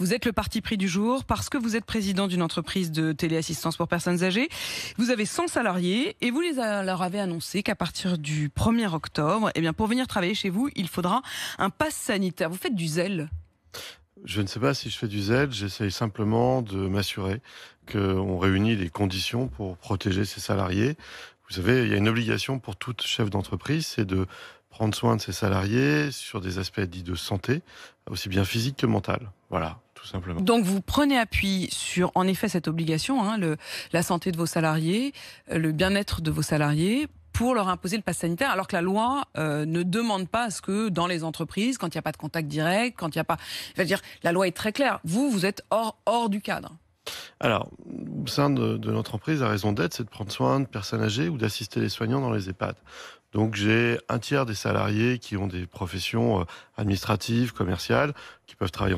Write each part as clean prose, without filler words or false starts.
Vous êtes le parti pris du jour parce que vous êtes président d'une entreprise de téléassistance pour personnes âgées. Vous avez 100 salariés et vous leur avez annoncé qu'à partir du 1er octobre, pour venir travailler chez vous, il faudra un pass sanitaire. Vous faites du zèle. Je ne sais pas si je fais du zèle, j'essaye simplement de m'assurer qu'on réunit les conditions pour protéger ses salariés. Vous savez, il y a une obligation pour tout chef d'entreprise, c'est de prendre soin de ses salariés sur des aspects dits de santé, aussi bien physique que mental. Voilà, tout simplement. Donc vous prenez appui sur, en effet, cette obligation, la santé de vos salariés, le bien-être de vos salariés, pour leur imposer le pass sanitaire, alors que la loi ne demande pas à ce que dans les entreprises, quand il n'y a pas de contact direct, quand il n'y a pas... la loi est très claire. Vous êtes hors du cadre. Alors, au sein de l'entreprise, la raison d'être, c'est de prendre soin de personnes âgées ou d'assister les soignants dans les EHPAD. Donc j'ai un tiers des salariés qui ont des professions administratives, commerciales, qui peuvent travailler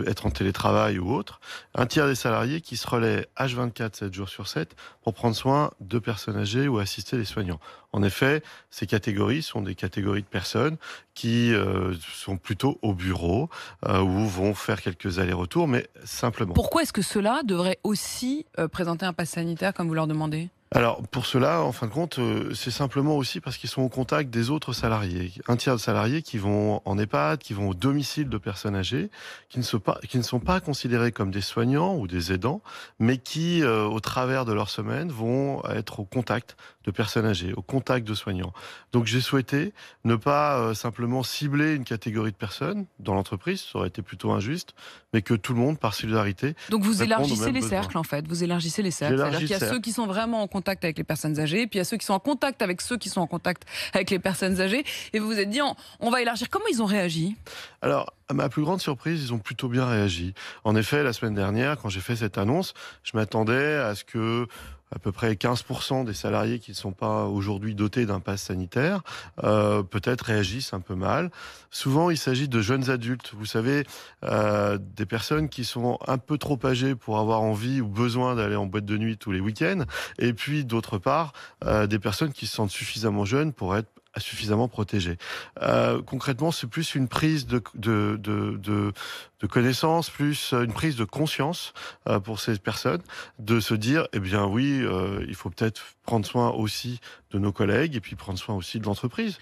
être en télétravail ou autre. Un tiers des salariés qui se relaient H24, 7 jours sur 7, pour prendre soin de personnes âgées ou assister les soignants. En effet, ces catégories sont des catégories de personnes qui sont plutôt au bureau ou vont faire quelques allers-retours, mais simplement. Pourquoi est-ce que ceux-là devraient aussi présenter un pass sanitaire comme vous leur demandez ? Alors, pour cela, en fin de compte, c'est simplement aussi parce qu'ils sont au contact des autres salariés. Un tiers de salariés qui vont en EHPAD, qui vont au domicile de personnes âgées, qui ne sont pas considérés comme des soignants ou des aidants, mais qui, au travers de leur semaine, vont être au contact de personnes âgées, au contact de soignants. Donc, j'ai souhaité ne pas simplement cibler une catégorie de personnes dans l'entreprise, ça aurait été plutôt injuste, mais que tout le monde, par solidarité, Donc vous réponde aux élargissez mêmes les besoins. cercles, en fait. Vous élargissez les cercles. C'est-à-dire qu'il y a ceux qui sont vraiment en contact avec les personnes âgées, puis il y a ceux qui sont en contact avec ceux qui sont en contact avec les personnes âgées. Et vous vous êtes dit, on va élargir. Comment ils ont réagi ? Alors, à ma plus grande surprise, ils ont plutôt bien réagi. En effet, la semaine dernière, quand j'ai fait cette annonce, je m'attendais à ce que à peu près 15% des salariés qui ne sont pas aujourd'hui dotés d'un pass sanitaire, peut-être réagissent un peu mal. Souvent, il s'agit de jeunes adultes. Vous savez, des personnes qui sont un peu trop âgées pour avoir envie ou besoin d'aller en boîte de nuit tous les week-ends. Et puis, d'autre part, des personnes qui se sentent suffisamment jeunes pour être suffisamment protégées. Concrètement, c'est plus une prise de connaissance, plus une prise de conscience pour ces personnes, de se dire, eh bien oui, il faut peut-être prendre soin aussi de nos collègues et puis prendre soin aussi de l'entreprise.